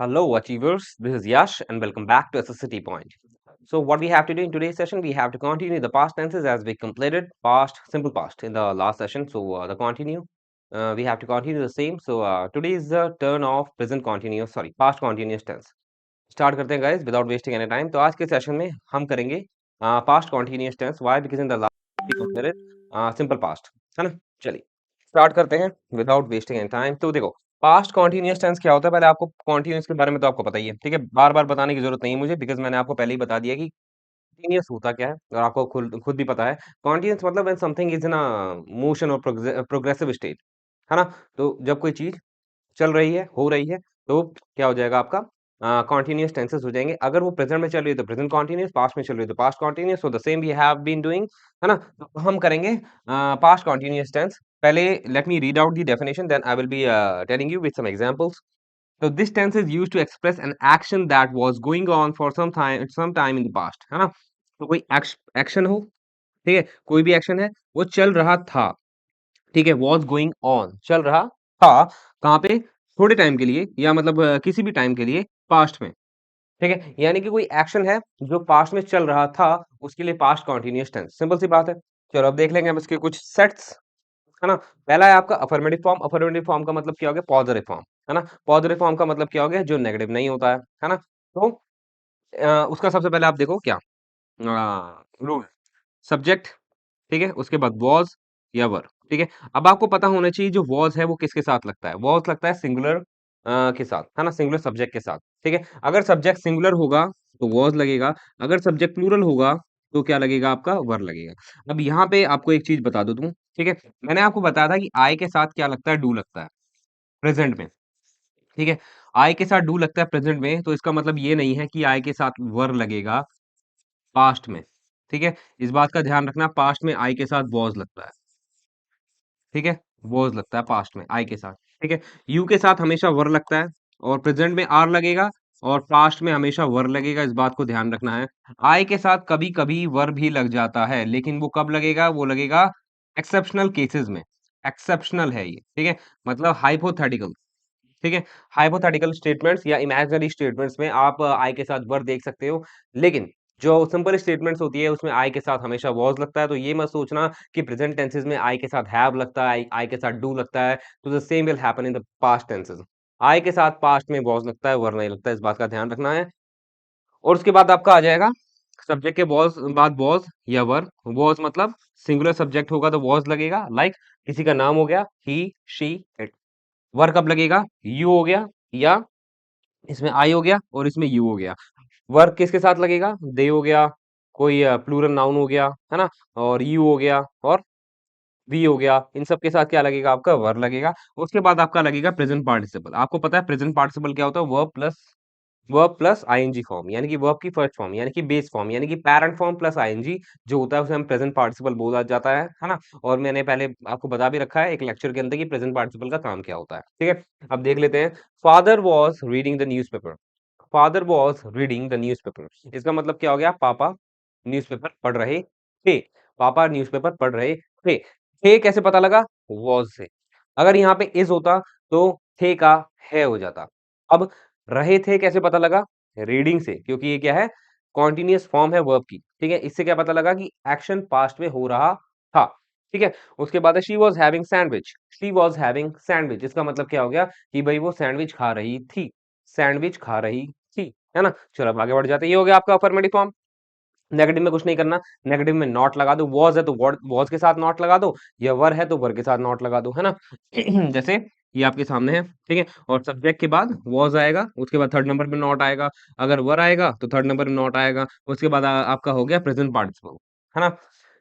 Hello, achievers. This is Yash, and welcome back to SSCT Point. So, what we have to do in today's session, we have to continue the past tenses as we completed past, simple past in the last session. So, the continue, we have to continue the same. So, today is the turn of present continuous, sorry, past continuous tense. Start करते हैं guys without wasting any time. तो आज के session में हम करेंगे past continuous tense. Why? Because in the last simple past, है ना। चलिए स्टार्ट करते हैं विदाउट वेस्टिंग एनी टाइम। तो देखो, पास्ट कॉन्टिन्यूस टेंस क्या होता है, पहले आपको कॉन्टिन्यूस के बारे में तो आपको पता ही है, ठीक है। बार बार बताने की जरूरत नहीं है मुझे, बिकॉज मैंने आपको पहले ही बता दिया कि कॉन्टिन्यूस होता क्या है, और आपको खुद खुद भी पता है। कॉन्टिन्यूस मतलब when something is in a motion और प्रोग्रेसिव स्टेट, है ना। तो जब कोई चीज चल रही है, हो रही है, तो क्या हो जाएगा आपका, कॉन्टिन्यूअस टेंसेस हो जाएंगे। अगर वो प्रेजेंट में चल रही है तो प्रेजेंट कॉन्टिन्यूअस, पास्ट में चल रही है तो past continuous. So the same we have been doing, है ना। तो हम करेंगे पास्ट कॉन्टिन्यूअस टेंस। पहले let me read out the definition, then I will be telling you with some examples. So this tense is used to express an action that was going on for some time in the past, है ना। तो कोई action हो, ठीक है, कोई भी action है, वो चल रहा था, ठीक है, वॉज गोइंग ऑन, चल रहा था, कहाँ पे, थोड़े टाइम के लिए, या मतलब किसी भी टाइम के लिए पास्ट में, ठीक है। यानी कि कोई एक्शन है जो पास्ट में चल रहा था, उसके लिए पास्ट कॉन्टिन्यूअस टेंस। सिंपल सी बात है। चलो अब देख लेंगे हम इसके कुछ सेट्स, है ना। पहला है आपका अफर्मेटिव फॉर्म। अफर्मेटिव फॉर्म का मतलब क्या हो गया, पॉजिटिव फॉर्म, है ना। पॉजिटिव फॉर्म का मतलब क्या हो गया, जो नेगेटिव नहीं होता है ना। तो उसका सबसे पहले आप देखो क्या रूल, सब्जेक्ट, ठीक है, उसके बाद वॉज या वर, ठीक है। अब आपको पता होना चाहिए जो वॉज है वो किसके साथ लगता है। वॉज लगता है सिंगुलर के साथ, है ना, सिंगुलर सब्जेक्ट के साथ, ठीक है। अगर सब्जेक्ट सिंगुलर होगा तो वॉज लगेगा, अगर सब्जेक्ट प्लूरल होगा तो क्या लगेगा, आपका वर लगेगा। अब यहाँ पे आपको एक चीज बता दो तुम, ठीक है। मैंने आपको बताया था कि आई के साथ क्या लगता है, डू लगता है प्रेजेंट में, ठीक है। आई के साथ डू लगता है प्रेजेंट में, तो इसका मतलब ये नहीं है कि आई के साथ वर लगेगा पास्ट में, ठीक है। इस बात का ध्यान रखना, पास्ट में आई के साथ वॉज लगता है, ठीक है, वॉज लगता है पास्ट में आई के साथ, ठीक है। यू के साथ हमेशा वर लगता है, और प्रेजेंट में आर लगेगा, और पास्ट में हमेशा वर लगेगा, इस बात को ध्यान रखना है। आई के साथ कभी कभी वर भी लग जाता है, लेकिन वो कब लगेगा, वो लगेगा एक्सेप्शनल केसेस में। एक्सेप्शनल है ये, ठीक है, मतलब हाइपोथेटिकल, ठीक है। हाइपोथेटिकल स्टेटमेंट्स या इमेजिनरी स्टेटमेंट्स में आप आई के साथ वर देख सकते हो, लेकिन जो सिंपल स्टेटमेंट्स होती है उसमें आई के साथ हमेशा वॉज लगता है। तो ये मत सोचना कि प्रेजेंट टेंसेस में आई के साथ हैव लगता है, आई के साथ डू लगता है। तो the same will happen in the past tenses. I के साथ पास्ट में वॉज लगता है, वर नहीं लगता है, इस बात का ध्यान रखना है। और उसके बाद आपका आ जाएगा सब्जेक्ट के वॉज बाद वॉज या वर। वॉज मतलब सिंगुलर सब्जेक्ट होगा तो वॉज लगेगा, लाइक किसी का नाम हो गया ही, शी, इट। वर कब लगेगा, यू हो गया, या इसमें आई हो गया और इसमें यू हो गया। वर्ब किसके साथ लगेगा, दे हो गया, कोई प्लूरल नाउन हो गया, है ना, और यू हो गया, और वी हो गया। इन सब के साथ क्या लगेगा, आपका वर्ब लगेगा। उसके बाद आपका लगेगा प्रेजेंट पार्टिसिपल। आपको पता है प्रेजेंट पार्टिसिपल क्या होता है, वर्ब प्लस आईएनजी फॉर्म, यानी कि वर्ब की फर्स्ट फॉर्म, यानी कि बेस फॉर्म, यानी कि पैरेंट फॉर्म प्लस आईएनजी जो होता है उसे हम प्रेजेंट पार्टिसिपल बोला जाता है ना। और मैंने पहले आपको बता भी रखा है एक लेक्चर के अंदर कि प्रेजेंट पार्टिसिपल का काम क्या होता है, ठीक है। अब देख लेते हैं। Father was reading the newspaper. Father was reading the newspaper, इसका मतलब क्या हो गया, पापा न्यूज़पेपर पढ़ रहे थे। पापा न्यूज़पेपर पढ़ रहे थे। थे कैसे पता लगा, वॉज से। अगर यहाँ पे इज होता तो थे का है हो जाता। अब रहे थे कैसे पता लगा, रीडिंग से, क्योंकि ये क्या है, कॉन्टिन्यूअस फॉर्म है वर्ब की, ठीक है। इससे क्या पता लगा कि एक्शन पास्ट में हो रहा था, ठीक है। उसके बाद है she was having sandwich. She was having sandwich, इसका मतलब क्या हो गया कि भाई वो सैंडविच खा रही थी, सैंडविच खा रही थी, है ना। चलो अब आगे बढ़ जाते हैं। ये हो गया आपका अफर्मेटिव फॉर्म। नेगेटिव में कुछ नहीं करना, नेगेटिव में नॉट लगा दो। वॉज है तो वॉज के साथ नॉट लगा दो, या वर है तो वर के साथ नॉट लगा दो, है ना। जैसे ये आपके सामने है, ठीक है। और सब्जेक्ट के बाद वॉज आएगा, उसके बाद थर्ड नंबर पे नॉट आएगा। अगर वर आएगा तो थर्ड नंबर पे नॉट आएगा। उसके बाद आपका हो गया प्रेजेंट पार्टिसिपल, है ना।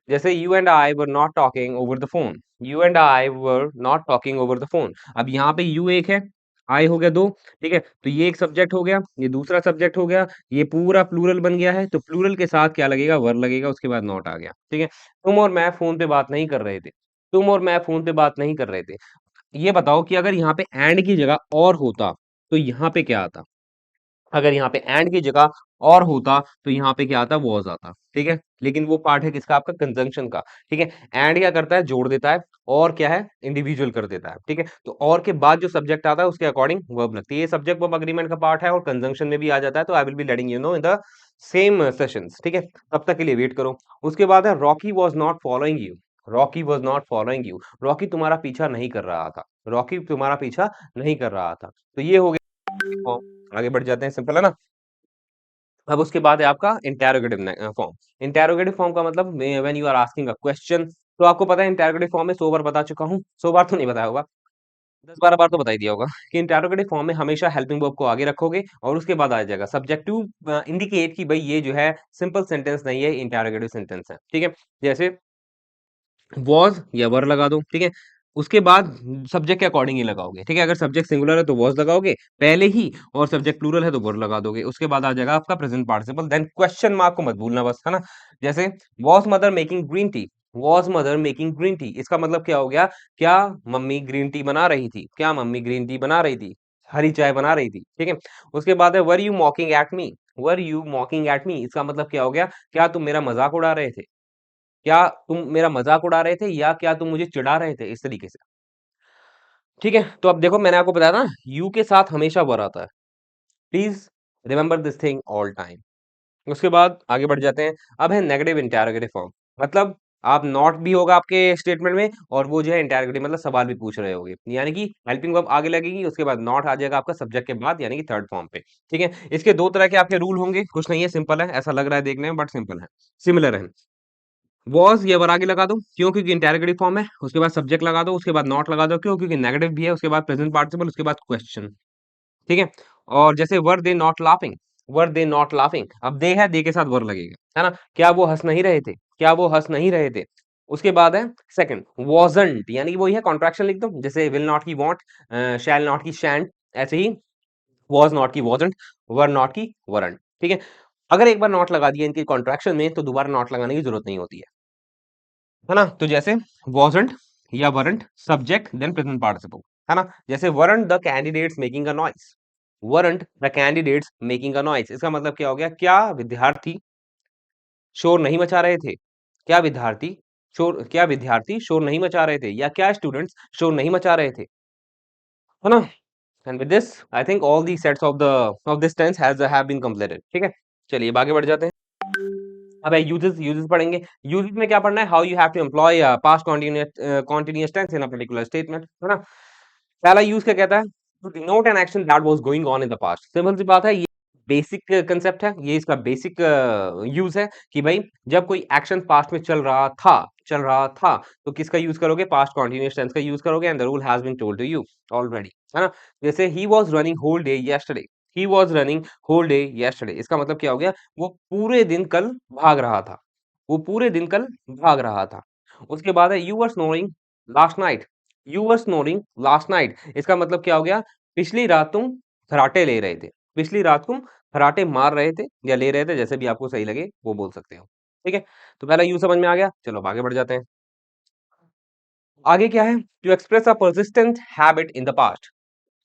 जैसे you and I were not talking over the phone. You and I were not talking over the phone. अब यहाँ पे यू एक है, आई हो गया दो, ठीक है। तो ये एक सब्जेक्ट हो गया, ये दूसरा सब्जेक्ट हो गया, ये पूरा प्लूरल बन गया है। तो प्लूरल के साथ क्या लगेगा, वर लगेगा, उसके बाद नॉट आ गया, ठीक है। तुम और मैं फोन पे बात नहीं कर रहे थे। तुम और मैं फोन पे बात नहीं कर रहे थे। ये बताओ कि अगर यहाँ पे एंड की जगह और होता तो यहाँ पे क्या आता, अगर यहाँ पे एंड की जगह और होता तो यहाँ पे क्या आता, वॉज आता, ठीक है। लेकिन वो पार्ट है किसका, आपका कंजंक्शन का, ठीक है। एंड क्या करता है, जोड़ देता है, और क्या है, इंडिविजुअल कर देता है, ठीक है। तो और के बाद जो सब्जेक्ट आता है उसके अकॉर्डिंग वर्ब लगती है। ये सब्जेक्ट वर्ब अग्रीमेंट का पार्ट है और कंजंक्शन में भी आ जाता है। तो आई will be letting you know in the same sessions, ठीक है। तब तक के लिए वेट करो। उसके बाद है Rocky was not following you. Rocky was not following you, Rocky तुम्हारा पीछा नहीं कर रहा था, रॉकी तुम्हारा पीछा नहीं कर रहा था। तो ये हो गया। आगे बढ़ जाते हैं, सिंपल है ना। अब उसके बाद है आपका इंटेरोगेटिव फॉर्म। इंटेरोगेटिव फॉर्म का मतलब when you are asking a question. तो आपको पता है इंटेरोगेटिव फॉर्म में 100 बार बता चुका हूँ, 100 बार तो नहीं बताया होगा, 10-12 बार तो बता ही दिया होगा कि इंटेरोगेटिव फॉर्म में हमेशा हेल्पिंग वर्ब को आगे रखोगे और उसके बाद आ जाएगा सब्जेक्ट टू इंडिकेट कि भाई ये जो है सिंपल सेंटेंस नहीं है, इंटेरोगेटिव सेंटेंस है, ठीक है। जैसे वॉज या वर लगा दो, ठीक है। उसके बाद सब्जेक्ट के अकॉर्डिंग ही लगाओगे, ठीक है। अगर सब्जेक्ट सिंगुलर है तो वॉज लगाओगे पहले ही, और सब्जेक्ट प्लूरल है तो वर लगा दोगे। उसके बाद आ जाएगा आपका present participle, then question mark को मत भूलना बस, है ना। जैसे was mother making green tea, was mother making green tea, इसका मतलब क्या हो गया, क्या मम्मी ग्रीन टी बना रही थी, क्या मम्मी ग्रीन टी बना रही थी, हरी चाय बना रही थी, ठीक है। उसके बाद है were you मॉकिंग at me, were you मॉकिंग at me, इसका मतलब क्या हो गया, क्या तुम मेरा मजाक उड़ा रहे थे, क्या तुम मेरा मजाक उड़ा रहे थे, या क्या तुम मुझे चिढ़ा रहे थे, इस तरीके से, ठीक है। तो अब देखो मैंने आपको बताया ना, यू के साथ हमेशा वर आता है, please remember this thing all time. उसके बाद आगे बढ़ जाते हैं। अब है नेगेटिव इंटेरोगेटिव फॉर्म, मतलब आप नॉट भी होगा आपके स्टेटमेंट में, और वो जो है इंटेरोगेटिव मतलब सवाल भी पूछ रहे होगे, यानी कि हेल्पिंग वर्ब आगे लगेगी, उसके बाद नॉट आ जाएगा आपका सब्जेक्ट के बाद, यानी कि थर्ड फॉर्म पे, ठीक है। इसके दो तरह के आपके रूल होंगे, कुछ नहीं है, सिंपल है, ऐसा लग रहा है देखने में बट सिंपल है, सिमिलर है। वॉज या वर आगे लगा दो, क्यों, क्योंकि इंटेरोगेटिव फॉर्म है। उसके बाद सब्जेक्ट लगा दो, उसके बाद नॉट लगा दो, क्यों, क्योंकि नेगेटिव भी है। उसके बाद प्रेजेंट पार्टिसिपल, उसके बाद क्वेश्चन, ठीक है। और जैसे were they not laughing, were they not laughing, अब दे है, दे के साथ वर लगेगा, है ना, क्या वो हंस नहीं रहे थे, क्या वो हंस नहीं रहे थे। उसके बाद है सेकंड वॉजंट, यानी कि वही है, कॉन्ट्रैक्शन लिख दो, जैसे विल नॉट की वॉन्ट, शैल नॉट की शैंट, ऐसे ही वॉज नॉट की वॉजंट, वर नॉट की वरंट, ठीक है। अगर एक बार नॉट लगा दिया इनकी कॉन्ट्रैक्शन में तो दोबारा नॉट लगाने की जरूरत नहीं होती है ना। तो जैसे wasn't या weren't subject then present participle, है ना। जैसे weren't the candidates making a noise, weren't the candidates making a noise, इसका मतलब क्या हो गया, क्या विद्यार्थी शोर नहीं मचा रहे थे, क्या विद्यार्थी शोर नहीं मचा रहे थे, या क्या स्टूडेंट्स शोर नहीं मचा रहे थे, है ना। And with this I think all the sets of this tense have been completed, ठीक है। चलिए अब आगे बढ़ जाते हैं। अब है यूजेस, यूजेस पढ़ेंगे। यूजेस में क्या पढ़ना है, how you have to employ past continuous tense in a particular statement, है ना। पहला यूज क्या कहता है, to denote an action that was going on in the past. Simple सी बात है, ये बेसिक कंसेप्ट है, ये इसका बेसिक यूज है कि भाई जब कोई एक्शन पास्ट में चल रहा था तो किसका यूज करोगे, पास्ट कॉन्टिन्यूअस टेंस का यूज करोगे, and the rule has been told to you already, है ना। जैसे he was running whole day yesterday, he was running whole day yesterday, इसका मतलब क्या हो गया, वो पूरे दिन कल भाग रहा था, वो पूरे दिन कल भाग रहा था। उसके बाद है you were snoring last night, you were snoring last night, इसका मतलब क्या हो गया, पिछली रात तुम खर्राटे ले रहे थे, पिछली रात तुम खर्राटे मार रहे थे या ले रहे थे, जैसे भी आपको सही लगे वो बोल सकते हो, ठीक है। तो पहला यू समझ में आ गया, चलो अब आगे बढ़ जाते हैं। आगे क्या है, to express a persistent habit in the past,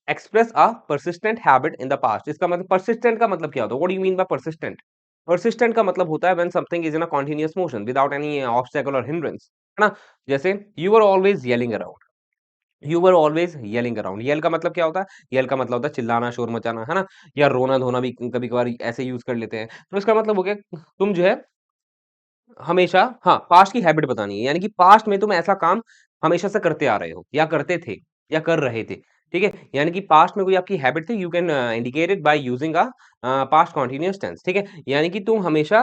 express a persistent habit in the past, इसका मतलब परसिस्टेंट का मतलब क्या होता है, what do you mean by persistent. Persistent का मतलब होता है when something is in a continuous motion without any obstacle और हिंड्रेंस, है ना। जैसे you are always yelling around, you were always yelling around, yell का मतलब क्या होता है, येल का मतलब होता है चिल्लाना, शोर मचाना, है ना। या रोना धोना भी कभी कभार ऐसे यूज कर लेते हैं। तो इसका मतलब हो गया तुम जो है हमेशा, हाँ, पास्ट की हैबिट बतानी है, यानी कि पास्ट में तुम ऐसा काम हमेशा से करते आ रहे हो, या करते थे, या कर रहे थे, ठीक है। यानी कि पास्ट में कोई आपकी हैबिट थी, you can indicate it by using a past continuous tense, ठीक है। यानी कि तुम हमेशा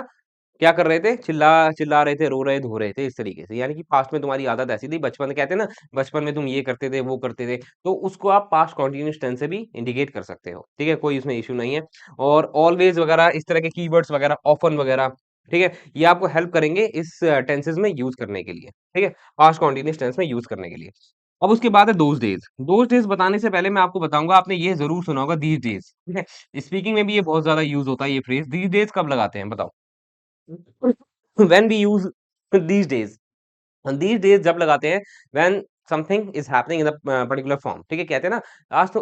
क्या कर रहे थे, चिल्ला चिल्ला रहे थे, रो रहे धो रहे थे, इस तरीके से, यानी कि पास्ट में तुम्हारी आदत ऐसी थी, बचपन में कहते हैं ना, बचपन में तुम ये करते थे वो करते थे, तो उसको आप पास्ट कॉन्टिन्यूअस टेंस से भी इंडिकेट कर सकते हो, ठीक है, कोई इसमें इश्यू नहीं है। और ऑलवेज वगैरह इस तरह के कीवर्ड्स वगैरह, ऑफन वगैरह, ठीक है, ये आपको हेल्प करेंगे इस टेंसेस में यूज करने के लिए, ठीक है, पास्ट कॉन्टिन्यूअस टेंस में यूज करने के लिए। अब उसके बाद है दोज डेज, दोज डेज बताने से पहले मैं आपको बताऊंगा, आपने ये जरूर सुना होगा दीज डेज, ठीक है। स्पीकिंग में भी ये बहुत ज्यादा यूज होता है, ये फ्रेज दीज डेज कब लगाते हैं बताओ। when we use these days, these days जब लगाते हैं when something is happening in the particular form, ठीक है। कहते हैं ना,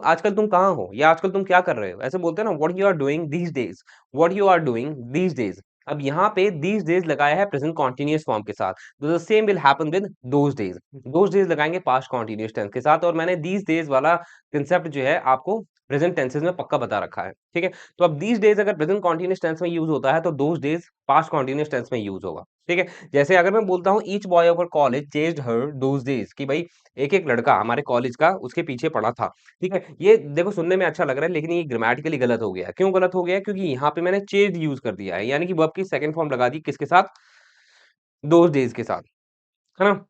आजकल तुम कहाँ हो, या आजकल तुम क्या कर रहे हो, ऐसे बोलते हैं ना, what you are doing these days, what you are doing these days. अब यहाँ पे दीज डेज लगाया है प्रेजेंट कॉन्टिन्यूअस फॉर्म के साथ, तो the same will happen with those days लगाएंगे पास्ट कॉन्टिन्यूअस टेंस के साथ, और मैंने दीज डेज वाला कंसेप्ट जो है आपको प्रेजेंट टेंसेस में पक्का बता रखा है, ठीक है। तो अब दीज डेज अगर प्रेजेंट कॉन्टिन्यूअस टेंस में यूज होता है, तो those days past continuous tense में यूज होगा, ठीक है। जैसे अगर मैं बोलता हूँ each boy of college chased her those days, कि भाई एक एक लड़का हमारे कॉलेज का उसके पीछे पड़ा था, ठीक है। ये देखो सुनने में अच्छा लग रहा है, लेकिन ये ग्रामेटिकली गलत हो गया। क्यों गलत हो गया? क्योंकि यहाँ पे मैंने चेज्ड यूज कर दिया है, यानी कि वर्ब की सेकंड फॉर्म लगा दी किसके साथ, दोज डेज के साथ, है ना।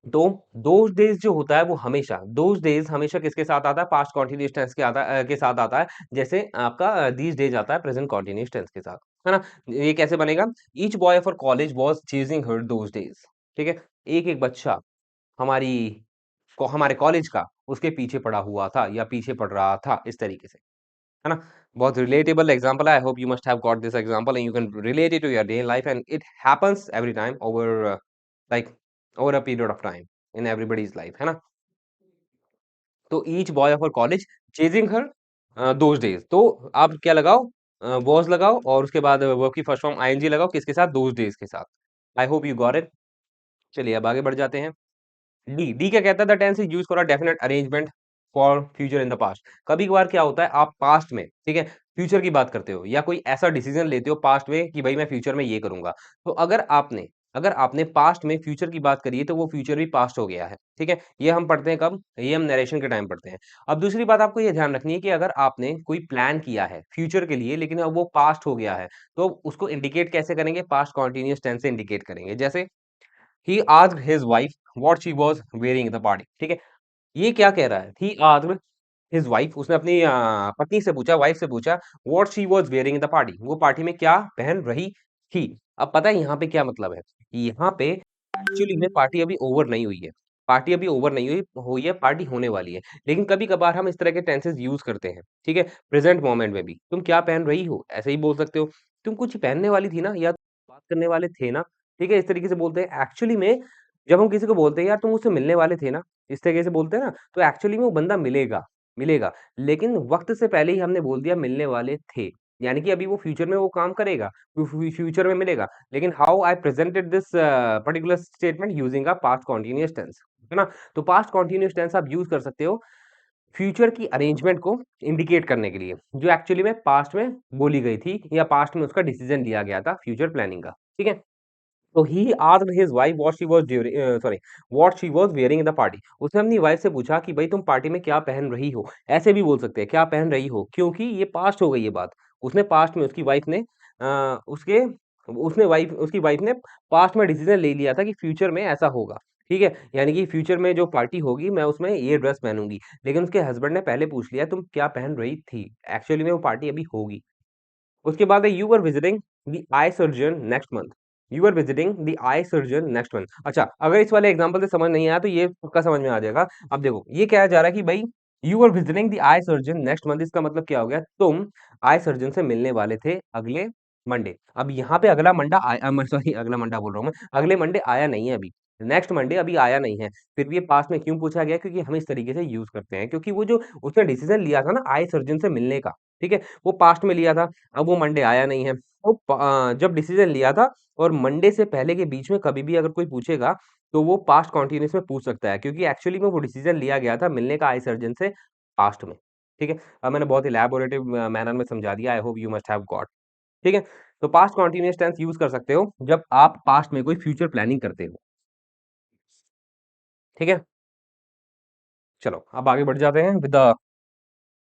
तो दोज डेज जो होता है वो हमेशा, दोज डेज हमेशा किसके साथ आता है, पास्ट कॉन्टिन्यूअस टेंस के साथ आता है। जैसे आपका दीज डेज आता है प्रेजेंट कॉन्टिन्यूअस टेंस के साथ, है ना। ये कैसे बनेगा, each boy of college was chasing her those days, ठीक है। एक एक बच्चा हमारी हमारे कॉलेज का उसके पीछे पड़ा हुआ था या पीछे पड़ रहा था, इस तरीके से, है ना। बहुत रिलेटेबल एग्जांपल है। I hope you must have got this example and you can relate it to your day life, and it happens every time over, like over a period of time in everybody's life, है ना। तो each boy of our college chasing her those days, तो आप क्या लगाओ, was लगाओ, और उसके बाद वर्ब की फर्स्ट फॉर्म आईएनजी लगाओ, किसके साथ, दोज डेज के साथ। आई होप यू गॉट इट। चलिए अब आगे बढ़ जाते हैं। डी डी क्या कहता है, the tense is use for a definite arrangement for future in the past. कभी कभार क्या होता है, आप पास्ट में, ठीक है, फ्यूचर की बात करते हो, या कोई ऐसा डिसीजन लेते हो पास्ट में कि भाई मैं फ्यूचर में ये करूंगा। तो अगर आपने पास्ट में फ्यूचर की बात करी है, तो वो फ्यूचर भी पास्ट हो गया है, ठीक है। ये हम पढ़ते हैं कब, ये हम नरेशन के टाइम पढ़ते हैं। अब दूसरी बात आपको ये ध्यान रखनी है कि अगर आपने कोई प्लान किया है फ्यूचर के लिए, लेकिन अब वो पास्ट हो गया है, तो उसको इंडिकेट कैसे करेंगे, पास्ट कॉन्टिन्यूअस टेंस से इंडिकेट करेंगे। जैसे he asked his wife what she was wearing in the party, ठीक है। ये क्या कह रहा है, he asked his wife, उसने अपनी पत्नी से पूछा, वाइफ से पूछा, what she was wearing in the party, वो पार्टी में क्या पहन रही थी। अब पता है यहाँ पे क्या मतलब है, यहाँ पे एक्चुअली में पार्टी अभी ओवर नहीं हुई है, पार्टी अभी ओवर नहीं हुई है, पार्टी होने वाली है। लेकिन कभी कभार हम इस तरह के टेंसेस यूज करते हैं, ठीक है। प्रेजेंट मोमेंट में भी तुम क्या पहन रही हो, ऐसे ही बोल सकते हो, तुम कुछ पहनने वाली थी ना, या बात करने वाले थे ना, ठीक है। इस तरीके से बोलते हैं। एक्चुअली में जब हम किसी को बोलते हैं यार तुम मुझसे मिलने वाले थे ना, इस तरीके से बोलते हैं ना, तो एक्चुअली में वो बंदा मिलेगा, मिलेगा, लेकिन वक्त से पहले ही हमने बोल दिया मिलने वाले थे, यानी कि अभी वो फ्यूचर में वो काम करेगा, फ्यूचर में मिलेगा। लेकिन how I presented this particular statement using a past continuous tense, है ना। तो पास्ट कॉन्टिन्यूअस टेंस आप यूज कर सकते हो फ्यूचर की अरेंजमेंट को इंडिकेट करने के लिए, जो एक्चुअली में पास्ट में बोली गई थी, या पास्ट में उसका डिसीजन लिया गया था फ्यूचर प्लानिंग का, ठीक है। तो he asked his wife what she was during, sorry, what she was wearing in the party. उसने अपनी वाइफ से पूछा कि भाई तुम पार्टी में क्या पहन रही हो, ऐसे भी बोल सकते हैं क्या पहन रही हो, क्योंकि ये पास्ट हो गई ये बात। उसने पास्ट में उसकी वाइफ ने उसके उसकी वाइफ ने पास्ट में डिसीजन ले लिया था कि फ्यूचर में ऐसा होगा, ठीक है। यानी कि फ्यूचर में जो पार्टी होगी मैं उसमें ये ड्रेस पहनूंगी, लेकिन उसके हस्बैंड ने पहले पूछ लिया तुम क्या पहन रही थी, एक्चुअली में वो पार्टी अभी होगी। उसके बाद है you were visiting the eye surgeon next month, you are visiting the eye surgeon next month. अच्छा, अगर इस वाले एग्जांपल से समझ नहीं आया तो ये पक्का समझ में आ जाएगा। अब देखो ये क्या जा रहा है कि भाई you are visiting the eye surgeon next month, इसका मतलब क्या हो गया, तुम आई सर्जन से मिलने वाले थे अगले मंडे। अब यहाँ पे अगला मंडा आया, सॉरी अगला मंडा बोल रहा हूँ मैं, अगले मंडे आया नहीं है अभी, नेक्स्ट मंडे अभी आया नहीं है। फिर भी ये पास्ट में क्यों पूछा गया, क्योंकि हम इस तरीके से यूज करते हैं, क्योंकि वो जो उसने डिसीजन लिया था ना आई सर्जन से मिलने का, ठीक है, वो पास्ट में लिया था। अब वो मंडे आया नहीं है, तो जब डिसीजन लिया था और मंडे से पहले के बीच में कभी भी अगर कोई पूछेगा, तो वो पास्ट कॉन्टिन्यूस में पूछ सकता है, क्योंकि एक्चुअली में वो डिसीजन लिया गया था मिलने का आई सर्जन से पास्ट में, ठीक है। अब मैंने बहुत इलैबोरेटिव मैनर में समझा दिया, आई hope you must have got, ठीक है। तो पास्ट कॉन्टिन्यूस टेंस यूज कर सकते हो जब आप पास्ट में कोई फ्यूचर प्लानिंग करते हो, ठीक है। चलो अब आगे बढ़ जाते हैं with the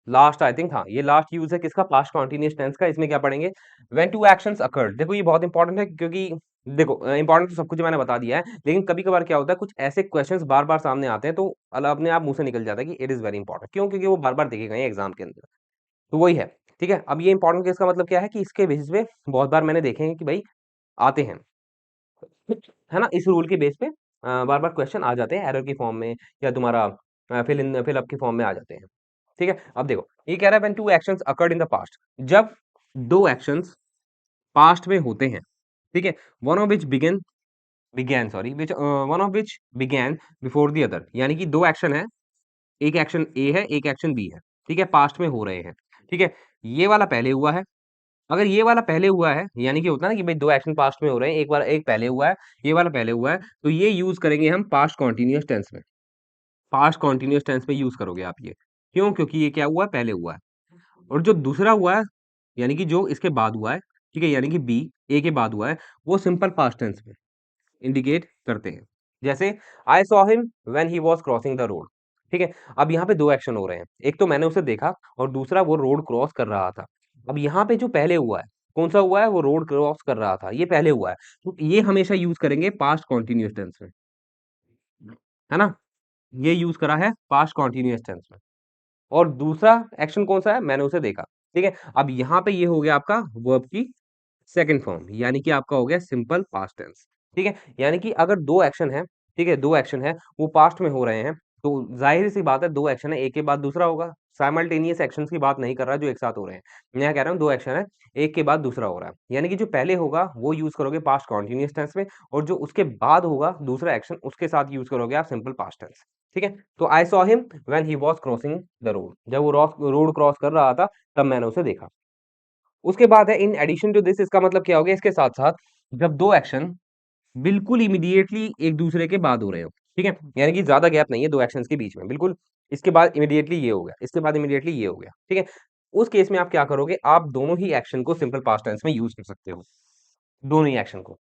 last, I think, हाँ ये लास्ट यूज है किसका, पास्ट कॉन्टिन्यूस टेंस का। इसमें क्या पढ़ेंगे, व्हेन टू एक्शंस अकर्ड। देखो ये बहुत इंपॉर्टेंट है, क्योंकि देखो इंपॉर्टेंट तो सब कुछ मैंने बता दिया है, लेकिन कभी कभार क्या होता है कुछ ऐसे क्वेश्चंस बार बार सामने आते हैं, तो अपने आप मुंह से निकल जाता है कि इट इज वेरी इंपॉर्टेंट। क्यों? क्योंकि वो बार बार देखे गए हैं एग्जाम के अंदर, तो वही है, ठीक है। अब ये इंपॉर्टेंट केस का मतलब क्या है कि इसके बेसिस पे बहुत बार मैंने देखे हैं कि भाई आते हैं, है ना, इस रूल के बेस पे बार बार क्वेश्चन आ जाते हैं एरर की फॉर्म में, या तुम्हारा फिल अप की फॉर्म में आ जाते हैं, ठीक है। अब देखो ये कह रहा है when two actions occurred in the past, जब दो एक्शंस पास्ट में होते हैं, ठीक है, one of which begin began sorry which one of which began before the other, यानी कि दो एक्शन है, एक एक्शन ए है, एक एक्शन बी है, ठीक है, पास्ट में हो रहे हैं, ठीक है, ये वाला पहले हुआ है। अगर ये वाला पहले हुआ है, यानी कि होता है ना कि भाई दो एक्शन पास्ट में हो रहे हैं, एक बार एक पहले हुआ है, ये वाला पहले हुआ है, तो ये यूज करेंगे हम पास्ट कॉन्टिन्यूअस टेंस में। पास्ट कॉन्टिन्यूअस टेंस में यूज करोगे आप ये। क्यों? क्योंकि ये क्या हुआ है? पहले हुआ है। और जो दूसरा हुआ है, यानी कि जो इसके बाद हुआ है, ठीक है, यानी कि बी ए के बाद हुआ है, वो सिंपल पास्ट टेंस में इंडिकेट करते हैं। जैसे I saw him when he was crossing the road, ठीक है। अब यहाँ पे दो एक्शन हो रहे हैं, एक तो मैंने उसे देखा और दूसरा वो रोड क्रॉस कर रहा था। अब यहाँ पे जो पहले हुआ है, कौन सा हुआ है? वो रोड क्रॉस कर रहा था, ये पहले हुआ है, तो ये हमेशा यूज करेंगे पास्ट कॉन्टिन्यूअस टेंस में, है ना। ये यूज करा है पास्ट कॉन्टिन्यूअस टेंस में। और दूसरा एक्शन कौन सा है? मैंने उसे देखा, ठीक है। अब यहाँ पे ये हो गया आपका वर्ब की सेकंड फॉर्म, यानी कि आपका हो गया सिंपल पास्ट टेंस, ठीक है। यानी कि अगर दो एक्शन है, ठीक है, दो एक्शन है, वो पास्ट में हो रहे हैं, तो जाहिर सी बात है दो एक्शन है, एक के बाद दूसरा होगा। साइमल्टेनियस एक्शंस की बात नहीं कर रहा जो एक साथ हो रहे हैं, मैं यहाँ कह रहा हूँ दो एक्शन है, एक के बाद दूसरा हो रहा है, यानी कि जो पहले होगा वो यूज करोगे पास्ट कॉन्टिन्यूअस टेंस में, और जो उसके बाद होगा दूसरा एक्शन, उसके साथ यूज करोगे आप सिंपल पास्ट टेंस, ठीक है। तो I saw him when he was crossing the road, जब वो रोड क्रॉस कर रहा था तब मैंने उसे देखा। उसके बाद है इन एडिशन टू दिस, इसका मतलब क्या हो गया? इसके साथ-साथ जब दो एक्शन बिल्कुल इमीडिएटली एक दूसरे के बाद हो रहे हो, ठीक है? यानी कि ज़्यादा गैप नहीं है दो एक्शंस के बीच में, बिल्कुल इसके बाद इमीडिएटली ये हो गया, इसके बाद इमीडिएटली ये हो गया, ठीक है? उस केस में आप क्या करोगे? आप दोनों ही एक्शन को सिंपल पास्ट टेंस में यूज़ कर सकते हो, दोनों ही एक्शन को।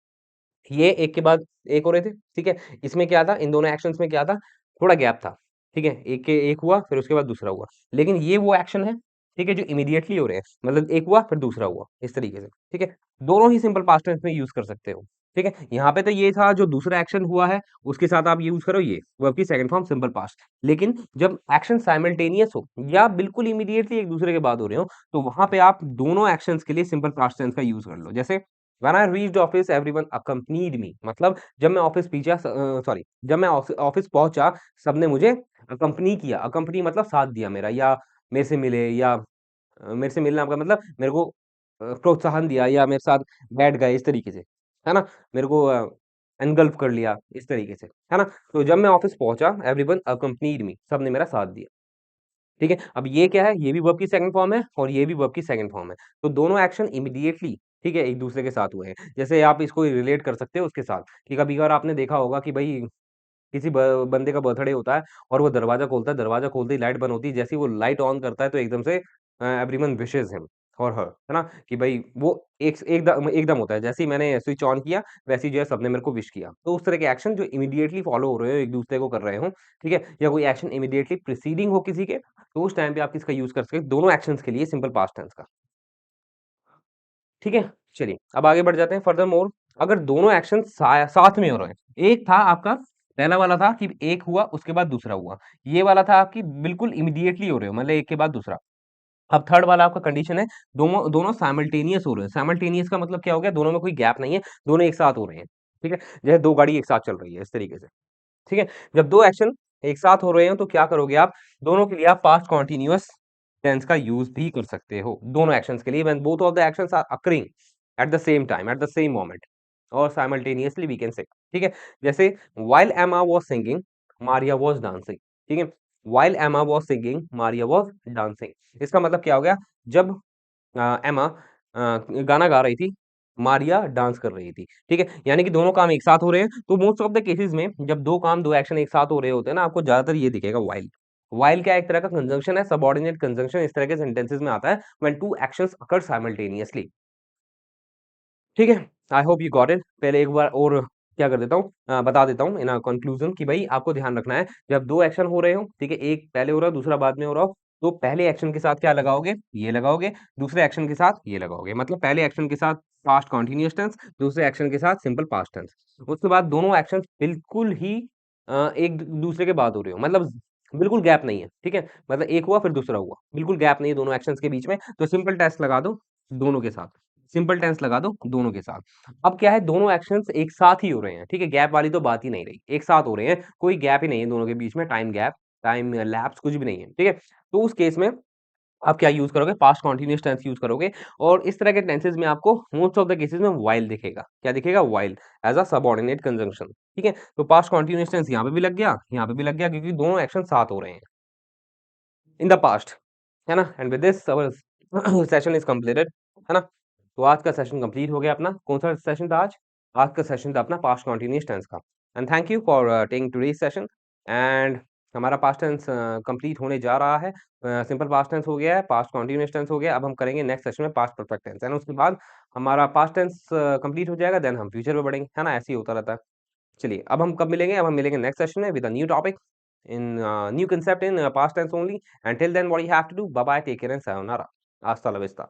ये एक के बाद एक हो रहे थे, ठीक है? इसमें क्या था? इन दोनों एक्शंस में क्या था? थोड़ा गैप था, ठीक है? एक के एक हुआ, फिर उसके बाद दूसरा हुआ। लेकिन ये वो एक्शन है, ठीक है, जो इमीडिएटली हो रहे हैं। मतलब एक हुआ, फिर दूसरा हुआ, इस तरीके से, ठीक है? दोनों ही सिंपल पास्ट टेंस में यूज़ कर सकते हो, ठीक है? यहाँ पे तो ये था जो दूसरा एक्शन हुआ है, उसके साथ आप यूज़ करो ये, वर्ब की सेकंड फॉर्म सिंपल पास्ट। लेकिन जब एक्शन साइमल्टेनियस हो या बिल्कुल इमीडिएटली एक दूसरे के बाद हो रहे हो, तो वहाँ पे आप दोनों एक्शंस के लिए सिंपल पास्ट टेंस का यूज़ कर लो। जैसे when I reached office everyone accompanied me, मतलब जब मैं ऑफिस सॉरी, जब मैं ऑफिस पहुंचा सबने मुझे अकम्पनी किया। अकम्पनी मतलब साथ दिया मेरा, या मेरे से मिले, या मेरे से मिलना का मतलब मेरे को प्रोत्साहन दिया, या मेरे साथ बैठ गए इस तरीके से, है ना। मेरे को एनगल्फ कर लिया इस तरीके से, है ना। तो जब मैं ऑफिस पहुंचा एवरीवन अकम्पनीड मी, सबने मेरा साथ दिया, ठीक है। अब ये क्या है? ये भी वर्ब की सेकंड फॉर्म है और ये भी वर्ब की सेकंड फॉर्म है। तो दोनों एक्शन इमीडिएटली, ठीक है, एक दूसरे के साथ हुए हैं। जैसे आप इसको रिलेट कर सकते हो उसके साथ कि कभी-कभार आपने देखा होगा कि भई किसी ब बंदे का बर्थडे होता है और वो दरवाज़ा खोलता है, दरवाज़ा खोलते ही लाइट बंद होती है। जैसे ही वो लाइट ऑन करता है तो एकदम से एवरीवन विशेज़ हिम और हर, है ना? कि भई वो एकदम होता है। जैसे ही मैंने स्विच ऑन किया, वैसे ही जो है सबने मेरे को विश किया। तो उस तरह के एक्शन जो इमीडिएटली फॉलो हो रहे हो, एक-दूसरे को कर रहे हो, ठीक है? या कोई एक्शन इमीडिएटली प्रीसीडिंग हो किसी के, तो उस टाइम पे आप किसका यूज़ कर सकते हो? दोनों एक्शंस के लिए सिंपल पास्ट टेंस का। ठीक है? चलिए, अब आगे बढ़ जाते हैं फर्दरमोर। अगर दोनों एक्शन साथ में हो रहे हैं, एक था आपका, पहला वाला था कि एक हुआ उसके बाद दूसरा हुआ। ये वाला था आपकी बिल्कुल इमीडिएटली हो रहे हो, मतलब एक के बाद दूसरा। अब थर्ड वाला आपका कंडीशन है, दोनों दोनों साइमल्टेनियस हो रहे हैं। साइमल्टेनियस का मतलब क्या हो गया? दोनों में कोई गैप नहीं है, दोनों एक साथ हो रहे हैं। ठीक है? जैसे दो गाड़ी एक साथ चल रही है, इस तरीके से। ठीक है? जब दो एक्शन एक साथ हो रहे हो तो क्या करोगे आप? दोनों के लिए आप पास्ट कंटीन्यूअस टेंस का यूज़ भी कर सकते हो। दोनों एक्शंस के लिए when both of the actions are occurring at the same time, at the same moment और साइमल्टेनियसली वी कैन से। ठीक है? जैसे while Emma was singing, Maria was dancing. ठीक है? While Emma was singing, Maria was dancing. इसका मतलब क्या हो गया? जब एमा गाना गा रही थी, मारिया डांस कर रही थी, ठीक है? यानी कि दोनों काम एक साथ हो रहे हैं, तो मोस्ट ऑफ द केसेज़ में जब 2 काम 2 एक्शन एक साथ हो रहे होते हैं ना, आपको ज़्यादातर ये दिखेगा व्हाइल। व्हाइल क्या है? एक तरह का कंजंक्शन है, सबऑर्डिनेट कंजंक्शन इस तरह के सेंटेंसेस में आता है व्हेन 2 एक्शंस अकर साइमल्टेनियसली। ठीक है? I hope you got it. पहले एक बार और क्या कर देता हूँ, बता देता हूँ इन कंक्लूजन कि भाई आपको ध्यान रखना है, जब 2 एक्शन हो रहे हो, ठीक है? एक पहले हो रहा है, दूसरा बाद में हो रहा हो, तो पहले एक्शन के साथ क्या लगाओगे? ये लगाओगे, दूसरे एक्शन के साथ ये लगाओगे। मतलब पहले एक्शन के साथ पास्ट कंटीन्यूअस टेंस, दूसरे एक्शन के साथ सिंपल पास्ट टेंस। उसके बाद दोनों एक्शंस बिल्कुल ही एक दूसरे के बाद हो रहे हो, मतलब बिल्कुल गैप नहीं है, ठीक है? मतलब एक हुआ फिर दूसरा हुआ, बिल्कुल गैप नहीं है दोनों एक्शंस के बीच में, तो सिंपल टेंस लगा दो दोनों के साथ। सिंपल टेंस लगा दो दोनों के साथ। अब क्या है, दोनों एक्शंस एक साथ ही हो रहे हैं, ठीक है? गैप वाली तो बात ही नहीं रही। एक साथ हो रहे हैं, कोई गैप ही नहीं है दोनों के बीच में, टाइम गैप, टाइम लैप्स कुछ भी नहीं है, ठीक है? तो उस केस में आप क्या यूज करोगे, पास्ट कॉन्टिन्यूस टेंस यूज करोगे। और इस तरह के टेंसेज में आपको मोस्ट ऑफ द केसेस में वाइल दिखेगा। क्या दिखेगा, while as a subordinate conjunction. ठीक है, तो पास्ट कॉन्टिन्यूस टेंस यहाँ पे भी लग गया, यहाँ पे भी लग गया, क्योंकि दोनों एक्शन साथ हो रहे हैं इन द पास्ट, है ना। And with this our session is completed, है ना। तो आज का सेशन कंप्लीट हो गया अपना। कौन सा सेशन था आज? आज का सेशन था अपना पास्ट कॉन्टिन्यूस टेंस का। And thank you for taking today's session. And हमारा पास्ट टेंस कंप्लीट होने जा रहा है। सिंपल पास्ट टेंस हो गया है, पास्ट कॉन्टिन्यूस टेंस हो गया। अब हम करेंगे नेक्स्ट सेशन में पास्ट परफेक्ट टेंस, है ना। उसके बाद हमारा पास्ट टेंस कंप्लीट हो जाएगा, देन हम फ्यूचर में बढ़ेंगे, है ना। ऐसे ही होता रहता है। चलिए, अब हम कब मिलेंगे? अब हम मिलेंगे नेक्स्ट सेशन में with a new topic in new concept in past tense only. Until then, what you have to do? Bye bye, take care and sayonara. Hasta la vista.